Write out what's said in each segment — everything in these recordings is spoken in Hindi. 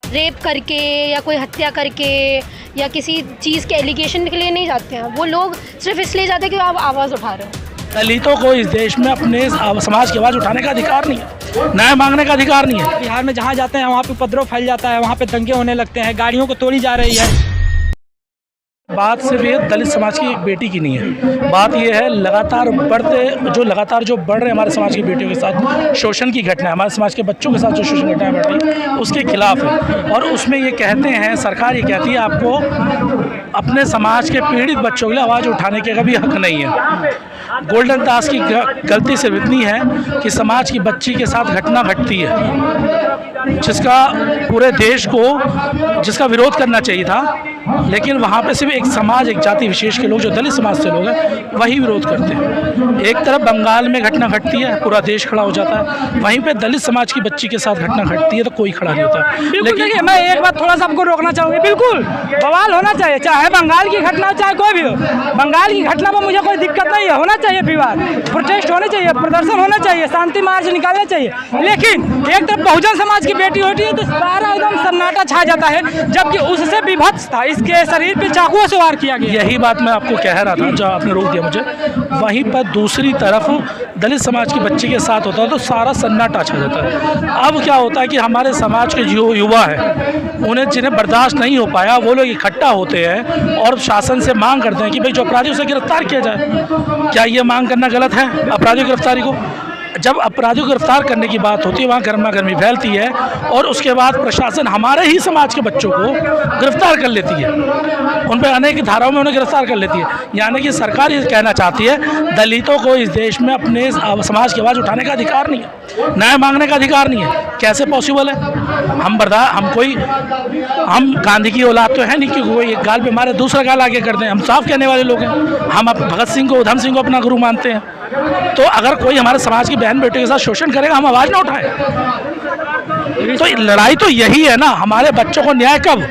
रेप करके या कोई हत्या करके या किसी चीज़ के एलिगेशन के लिए नहीं जाते हैं। वो लोग सिर्फ इसलिए जाते हैं कि आप आवाज़ उठा रहे हो। दलितों को इस देश में अपने समाज की आवाज़ उठाने का अधिकार नहीं है, न्याय मांगने का अधिकार नहीं है। बिहार में जहाँ जाते हैं वहाँ पे उपद्रव फैल जाता है, वहाँ पे दंगे होने लगते हैं, गाड़ियों को तोड़ी जा रही है। बात सिर्फ ये दलित समाज की एक बेटी की नहीं है, बात ये है लगातार बढ़ रहे हमारे समाज की बेटियों के साथ शोषण की घटना, हमारे समाज के बच्चों के साथ जो शोषण घटनाएं बढ़ रही है उसके खिलाफ है। और उसमें ये कहते हैं, सरकार ये कहती है आपको अपने समाज के पीड़ित बच्चों के लिए आवाज़ उठाने का भी हक नहीं है। गोल्डन दास की गलती सिर्फ इतनी है कि समाज की बच्ची के साथ घटना घटती है जिसका पूरे देश को जिसका विरोध करना चाहिए था, लेकिन वहाँ पे सिर्फ एक समाज, एक जाति विशेष के लोग जो दलित समाज से लोग हैं वही विरोध करते हैं। एक तरफ बंगाल में घटना घटती है, पूरा देश खड़ा हो जाता है, वहीं पे दलित समाज की बच्ची के साथ घटना घटती है तो कोई खड़ा नहीं होता। लेकिन मैं एक बात थोड़ा सा आपको रोकना चाहूँगी, बिल्कुल बवाल होना चाहिए, चाहे बंगाल की घटना हो चाहे कोई भी हो। बंगाल की घटना में मुझे कोई दिक्कत नहीं है, होना चाहिए विवाद, प्रोटेस्ट होने चाहिए, प्रदर्शन होना चाहिए, शांति मार्च निकालना चाहिए। लेकिन एक तरफ बहुजन समाज की बेटी होती है तो सारा एकदम सन्नाटा छा जाता है, जबकि उससे विभत्स था, इसके शरीर पे चाकुओं से वार किया गया। यही बात मैं आपको कह रहा था, जो आपने रोक दिया मुझे। वहीं पर दूसरी तरफ दलित समाज की बच्ची के साथ होता है तो सारा सन्नाटा छा जाता है। अब क्या होता है कि हमारे समाज के जो युवा हैं उन्हें जिन्हें बर्दाश्त नहीं हो पाया वो लोग इकट्ठा होते हैं और शासन से मांग करते हैं कि भाई जो अपराधी उसे गिरफ्तार किया जाए। क्या ये मांग करना गलत है? अपराधियों की गिरफ्तारी को, जब अपराधियों को गिरफ्तार करने की बात होती है वहाँ गर्मा गर्मी फैलती है और उसके बाद प्रशासन हमारे ही समाज के बच्चों को गिरफ्तार कर लेती है, उन पर अनेक धाराओं में उन्हें गिरफ्तार कर लेती है। यानी कि सरकार ये कहना चाहती है दलितों को इस देश में अपने समाज की आवाज़ उठाने का अधिकार नहीं है, न्याय मांगने का अधिकार नहीं है। कैसे पॉसिबल है? हम गांधी की औलाद तो है नहीं कि कोई एक गाल पे मारे दूसरा गाल आगे कर दें। हम साफ कहने वाले लोग हैं, हम भगत सिंह को, उधम सिंह को अपना गुरु मानते हैं। तो अगर कोई हमारे समाज की बहन बेटियों के साथ शोषण करेगा हम आवाज़ ना उठाएं। तो लड़ाई तो यही है ना, हमारे बच्चों को न्याय कब?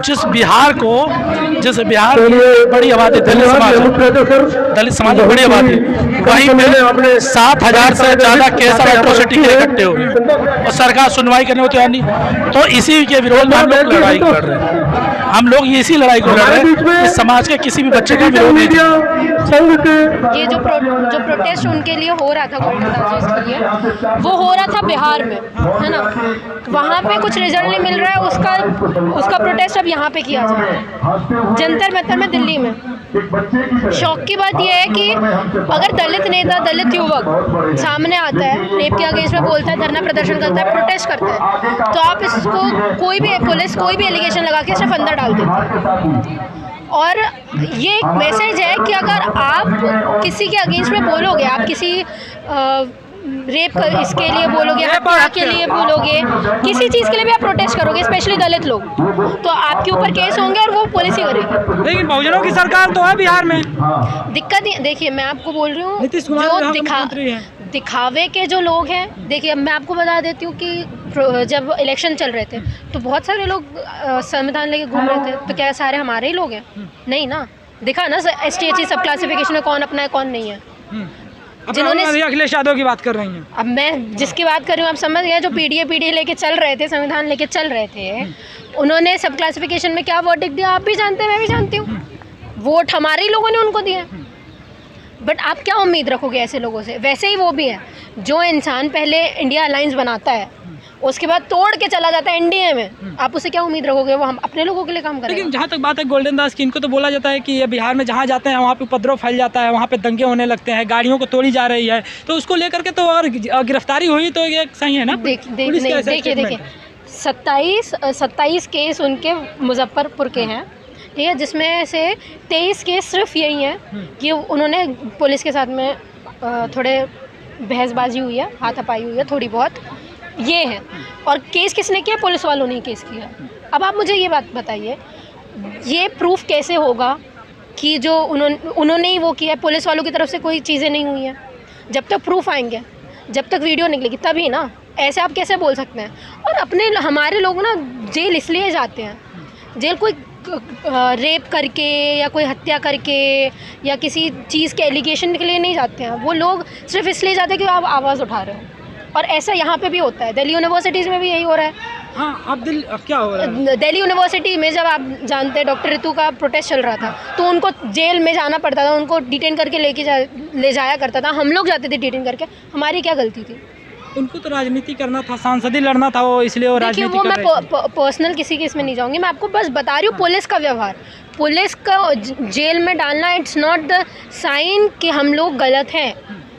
जिस बिहार की बड़ी आबादी दलित समाज की बड़ी आबादी, वहीं पे 7,000 से ज़्यादा केस एट्रोसिटी के इकट्ठे हो गए और सरकार सुनवाई करने को तैयार नहीं। तो इसी के विरोध में हम लोग लड़ाई कर रहे हैं। हम लोग इसी लड़ाई को लड़ रहे हैं, इस समाज के किसी भी बच्चे का विरोध नहीं। ये जो प्रोटेस्ट उनके लिए हो रहा था, गोल्डन दास के लिए, वो हो रहा था बिहार में, है ना। वहाँ पे कुछ रिजल्ट नहीं मिल रहा है, उसका प्रोटेस्ट अब यहाँ पे किया जा रहा है जंतर मंतर में, दिल्ली में। शौक की बात यह है कि अगर दलित नेता, दलित युवक सामने आता है, रेप के अगेंस्ट में बोलता है, धरना प्रदर्शन करता है, प्रोटेस्ट करता है, तो आप इसको पुलिस कोई भी एलिगेशन लगा के सिर्फ अंदर डाल देती है। और ये एक मैसेज है कि अगर आप किसी के अगेंस्ट में बोलोगे, आप किसी रेप इसके लिए बोलोगे, हत्या के लिए बोलोगे, किसी चीज़ के लिए भी आप प्रोटेस्ट करोगे, स्पेशली दलित लोग, तो आपके ऊपर केस होंगे और वो पुलिस ही करेगी। लेकिन बहुजनों की सरकार तो है बिहार में। दिक्कत ही, देखिए मैं आपको बोल रही हूँ, जो दिखावे के जो लोग हैं, देखिए मैं आपको बता देती हूँ कि जब इलेक्शन चल रहे थे तो बहुत सारे लोग संविधान लेके घूम रहे थे, तो क्या सारे हमारे ही लोग हैं? नहीं ना, दिखा ना ST सब क्लासिफिकेशन में कौन अपना है कौन नहीं है। जिन्होंने अखिलेश यादव की बात कर रही हैं, अब मैं जिसकी बात कर रही हूँ आप समझ गए, जो पीडीए लेके चल रहे थे, संविधान लेके चल रहे थे, उन्होंने सब क्लासिफिकेशन में क्या वर्डिक्ट दिया आप भी जानते हैं, मैं भी जानती हूँ। वोट हमारे ही लोगों ने उनको दिए। बट आप क्या उम्मीद रखोगे ऐसे लोगों से? वैसे ही वो भी है, जो इंसान पहले इंडिया अलायंस बनाता है उसके बाद तोड़ के चला जाता है एनडीए में, आप उससे क्या उम्मीद रखोगे वो हम अपने लोगों के लिए काम करेंगे? लेकिन जहाँ तक बात है गोल्डन दास की, इनको तो बोला जाता है कि ये बिहार में जहाँ जाते हैं वहाँ पे उपद्रव फैल जाता है, वहाँ पे दंगे होने लगते हैं, गाड़ियों को तोड़ी जा रही है, तो उसको लेकर के तो और गिरफ्तारी हुई तो ये सही है ना? देखिए 27 केस उनके मुजफ्फरपुर के हैं, ठीक है, जिसमें से 23 केस सिर्फ यही हैं कि उन्होंने पुलिस के साथ में थोड़े बहसबाजी हुई है, हाथापाई हुई है थोड़ी बहुत, ये है। और केस किसने किया? पुलिस वालों ने केस किया। अब आप मुझे ये बात बताइए, ये प्रूफ कैसे होगा कि जो उन्होंने ही वो किया है, पुलिस वालों की तरफ से कोई चीज़ें नहीं हुई हैं? जब तक प्रूफ आएंगे, जब तक वीडियो निकलेगी तभी ना। ऐसे आप कैसे बोल सकते हैं? और हमारे लोग ना जेल इसलिए जाते हैं, जेल कोई रेप करके या कोई हत्या करके या किसी चीज़ के एलिगेशन के लिए नहीं जाते हैं। वो लोग सिर्फ इसलिए जाते हैं कि आप आवाज़ उठा रहे हो। और ऐसा यहाँ पे भी होता है, दिल्ली यूनिवर्सिटीज़ में भी यही हो रहा है। हाँ, अब क्या हो रहा है? दिल्ली यूनिवर्सिटी में जब आप जानते हैं डॉक्टर ऋतु का प्रोटेस्ट चल रहा था तो उनको जेल में जाना पड़ता था, उनको डिटेन करके ले जाया करता था, हम लोग जाते थे डिटेन करके। हमारी क्या गलती थी? उनको तो राजनीति करना था, सांसदी लड़ना था वो, इसलिए वो देखिए राजनीति वो कर मैं रहे थे। पर्सनल किसी के इसमें नहीं जाऊंगी, मैं आपको बस बता रही हूँ पुलिस का व्यवहार, पुलिस का जेल में डालना इट्स नॉट द साइन कि हम लोग गलत हैं।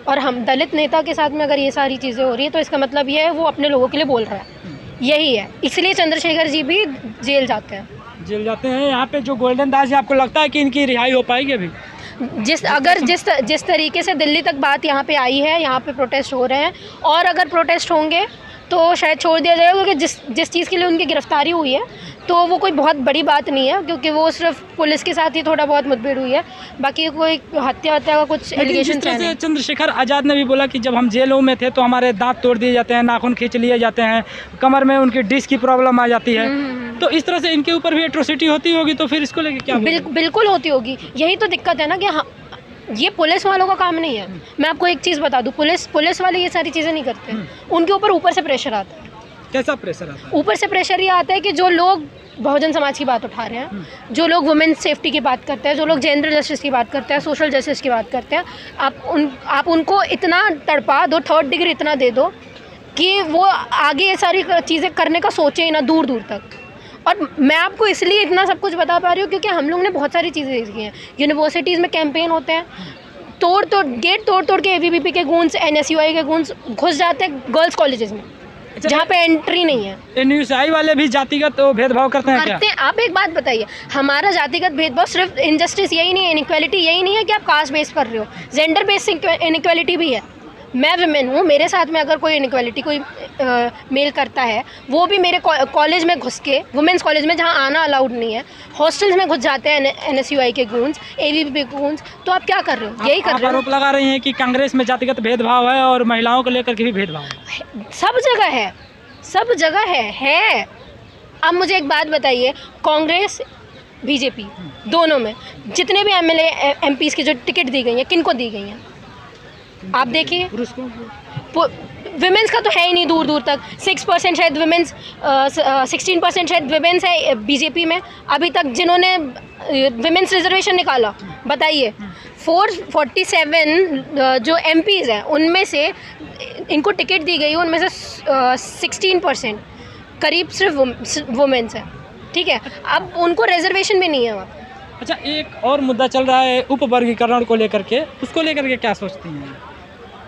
और हम दलित नेता के साथ में अगर ये सारी चीज़ें हो रही है तो इसका मतलब ये है वो अपने लोगों के लिए बोल रहा है, यही है, इसलिए चंद्रशेखर जी भी जेल जाते हैं। जेल जाते हैं। यहाँ पे जो गोल्डन दास है, आपको लगता है कि इनकी रिहाई हो पाएगी अभी? जिस तरीके से दिल्ली तक बात यहाँ पे आई है, यहाँ पे प्रोटेस्ट हो रहे हैं और अगर प्रोटेस्ट होंगे तो शायद छोड़ दिया जाएगा, क्योंकि जिस चीज़ के लिए उनकी गिरफ्तारी हुई है तो वो कोई बहुत बड़ी बात नहीं है, क्योंकि वो सिर्फ पुलिस के साथ ही थोड़ा बहुत मुठभेड़ हुई है, बाकी कोई हत्या का कुछ एलिगेशन नहीं। चंद्रशेखर आज़ाद ने भी बोला कि जब हम जेलों में थे तो हमारे दांत तोड़ दिए जाते हैं, नाखून खींच लिए जाते हैं, कमर में उनकी डिस्क की प्रॉब्लम आ जाती है, तो इस तरह से इनके ऊपर भी एट्रोसिटी होती होगी, तो फिर इसको लेके क्या? बिल्कुल होती होगी, यही तो दिक्कत है ना कि हाँ, ये पुलिस वालों का काम नहीं है। मैं आपको एक चीज़ बता दूं, पुलिस वाले ये सारी चीज़ें नहीं करते, उनके ऊपर से प्रेशर आता है। कैसा प्रेशर आता है? ऊपर से प्रेशर ये आता है कि जो लोग बहुजन समाज की बात उठा रहे हैं, जो लोग वुमेन सेफ्टी की बात करते हैं, जो लोग जेंडर जस्टिस की बात करते हैं, सोशल जस्टिस की बात करते हैं, आप उनको इतना तड़पा दो, 3rd डिग्री इतना दे दो कि वो आगे ये सारी चीज़ें करने का सोचें ना, दूर दूर तक। और मैं आपको इसलिए इतना सब कुछ बता पा रही हूँ क्योंकि हम लोग ने बहुत सारी चीज़ें देखी हैं। यूनिवर्सिटीज़ में कैंपेन होते हैं, गेट तोड़ के ABVP के गूंज, NSUI के गूंज घुस जाते हैं गर्ल्स कॉलेजेस में, जहाँ पे एंट्री नहीं है। NSUI वाले भी जातिगत भेदभाव करते हैं क्या? आप एक बात बताइए, हमारा जातिगत भेदभाव सिर्फ इनजस्टिस यही नहीं है, इनइक्वालिटी यही नहीं है कि आप कास्ट बेस कर रहे हो, जेंडर बेस इनइक्वालिटी भी है। मैं विमेन हूँ, मेरे साथ में अगर कोई इनइक्वालिटी कोई मेल करता है, वो भी मेरे कॉलेज में घुस के, वुमेंस कॉलेज में जहाँ आना अलाउड नहीं है, हॉस्टल्स में घुस जाते हैं NSUI के गूंज, ABVP के गूंज, तो आप क्या कर रहे हो? यही कर रहे हो। आरोप लगा रही हैं कि कांग्रेस में जातिगत भेदभाव है और महिलाओं को लेकर के भी भेदभाव है। सब जगह है। अब मुझे एक बात बताइए, कांग्रेस BJP दोनों में जितने भी MLA MPs की जो टिकट दी गई है, किनको दी गई हैं आप देखिए? विमेंस का तो है ही नहीं दूर दूर तक। 6% शायद विमेंस, 16% शायद विमेंस है BJP में अभी तक जिन्होंने विमेंस रिजर्वेशन निकाला। बताइए, 447 जो MPs हैं उनमें से इनको टिकट दी गई, उनमें से 16% करीब सिर्फ वुमेंस है, ठीक है? अब उनको रिजर्वेशन भी नहीं है वहाँ। अच्छा, एक और मुद्दा चल रहा है उपवर्गीकरण को लेकर के, उसको लेकर के क्या सोचती हैं?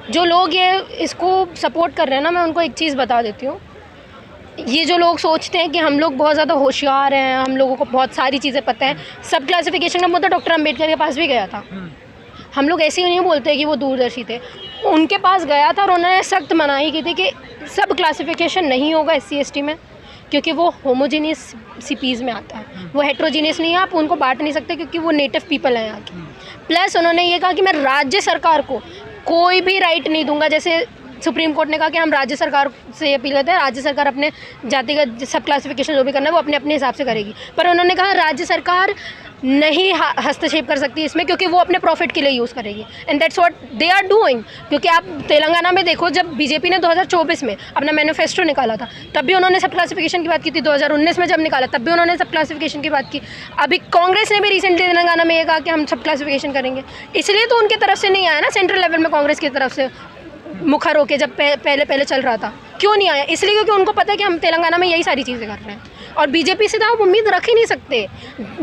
जो लोग ये इसको सपोर्ट कर रहे हैं ना, मैं उनको एक चीज़ बता देती हूँ, ये जो लोग सोचते हैं कि हम लोग बहुत ज़्यादा होशियार हैं, हम लोगों को बहुत सारी चीज़ें पता है, सब क्लासिफिकेशन का मुद्दा डॉक्टर अम्बेडकर के पास भी गया था। हम लोग ऐसे ही नहीं बोलते कि वो दूरदर्शी थे, उनके पास गया था और उन्होंने सख्त मनाही की थी कि सब क्लासिफिकेशन नहीं होगा SC ST में, क्योंकि वो होमोजीनियस CPs में आता है, वो हेट्रोजीनियस नहीं है, आप उनको बांट नहीं सकते क्योंकि वो नेटिव पीपल हैं यहाँ के। प्लस उन्होंने ये कहा कि मैं राज्य सरकार को कोई भी राइट नहीं दूंगा, जैसे सुप्रीम कोर्ट ने कहा कि हम राज्य सरकार से अपील करते हैं, राज्य सरकार अपने जातिगत सब क्लासिफिकेशन जो भी करना है वो अपने अपने हिसाब से करेगी, पर उन्होंने कहा राज्य सरकार नहीं हस्तक्षेप कर सकती इसमें, क्योंकि वो अपने प्रॉफिट के लिए यूज़ करेगी, and that's what they are doing. क्योंकि आप तेलंगाना में देखो, जब BJP ने 2024 में अपना मैनिफेस्टो निकाला था तब भी उन्होंने सब क्लासिफिकेशन की बात की थी, 2019 में जब निकाला तब भी उन्होंने सब क्लासिफिकेशन की बात की, अभी कांग्रेस ने भी रिसेंटली तेलंगाना में ये कहा कि हम सब क्लासिफिकेशन करेंगे, इसलिए तो उनकी तरफ से नहीं आया ना सेंट्रल लेवल में, कांग्रेस की तरफ से मुखर होके जब पहले चल रहा था। क्यों नहीं आया? इसलिए क्योंकि उनको पता है कि हम तेलंगाना में यही सारी चीज़ें कर रहे हैं, और BJP से तो आप उम्मीद रख ही नहीं सकते,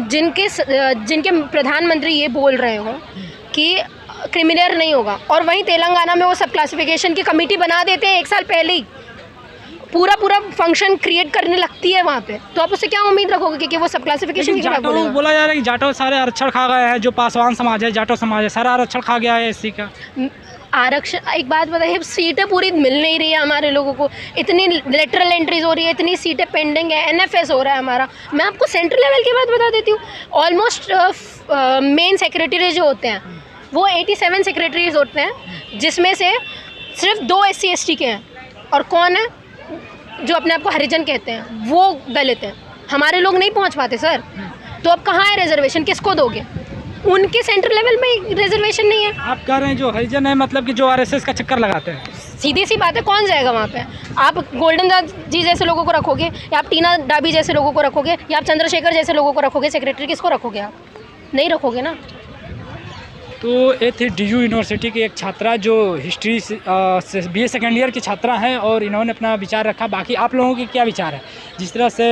जिनके प्रधानमंत्री ये बोल रहे हो कि क्रिमिनल नहीं होगा, और वहीं तेलंगाना में वो सब क्लासिफिकेशन की कमेटी बना देते हैं 1 साल पहले ही, पूरा फंक्शन क्रिएट करने लगती है वहाँ पे, तो आप उससे क्या उम्मीद रखोगे कि वो सब क्लासिफिकेशन की बात बोलेगा? बोला जा रहा है कि जाटो सारे आरक्षण खा गए हैं, जो पासवान समाज है, जाटो समाज है, सारा आरक्षण खा गया है SC का। आरक्षण, एक बात बताइए, सीटें पूरी मिल नहीं रही है हमारे लोगों को, इतनी लेटरल एंट्रीज हो रही है, इतनी सीटें पेंडिंग है, NFS हो रहा है हमारा। मैं आपको सेंट्रल लेवल की बात बता देती हूँ, ऑलमोस्ट मेन सेक्रेटरी जो होते हैं वो 87 सेक्रेटरीज होते हैं, जिसमें से सिर्फ 2 SC ST के हैं, और कौन है जो अपने आप को हरिजन कहते हैं, वो दलित हैं। हमारे लोग नहीं पहुँच पाते सर, तो अब कहाँ है रिजर्वेशन, किसको दोगे? उनके सेंट्रल लेवल में रिजर्वेशन नहीं है। आप कह रहे हैं जो हरिजन है, मतलब कि जो RSS का चक्कर लगाते हैं, सीधी सी बात है, कौन जाएगा वहाँ पे? आप गोल्डन दास जी जैसे लोगों को रखोगे, या आप टीना डाबी जैसे लोगों को रखोगे, या आप चंद्रशेखर जैसे लोगों को रखोगे सेक्रेटरी? किसको रखोगे आप? नहीं रखोगे ना। तो ये थी डीयू यूनिवर्सिटी की एक छात्रा जो हिस्ट्री से BA सेकेंड ईयर की छात्रा हैं, और इन्होंने अपना विचार रखा। बाकी आप लोगों के क्या विचार है? जिस तरह से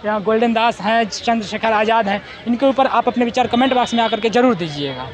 यहाँ गोल्डन दास हैं, चंद्रशेखर आज़ाद हैं, इनके ऊपर आप अपने विचार कमेंट बॉक्स में आकर के ज़रूर दीजिएगा।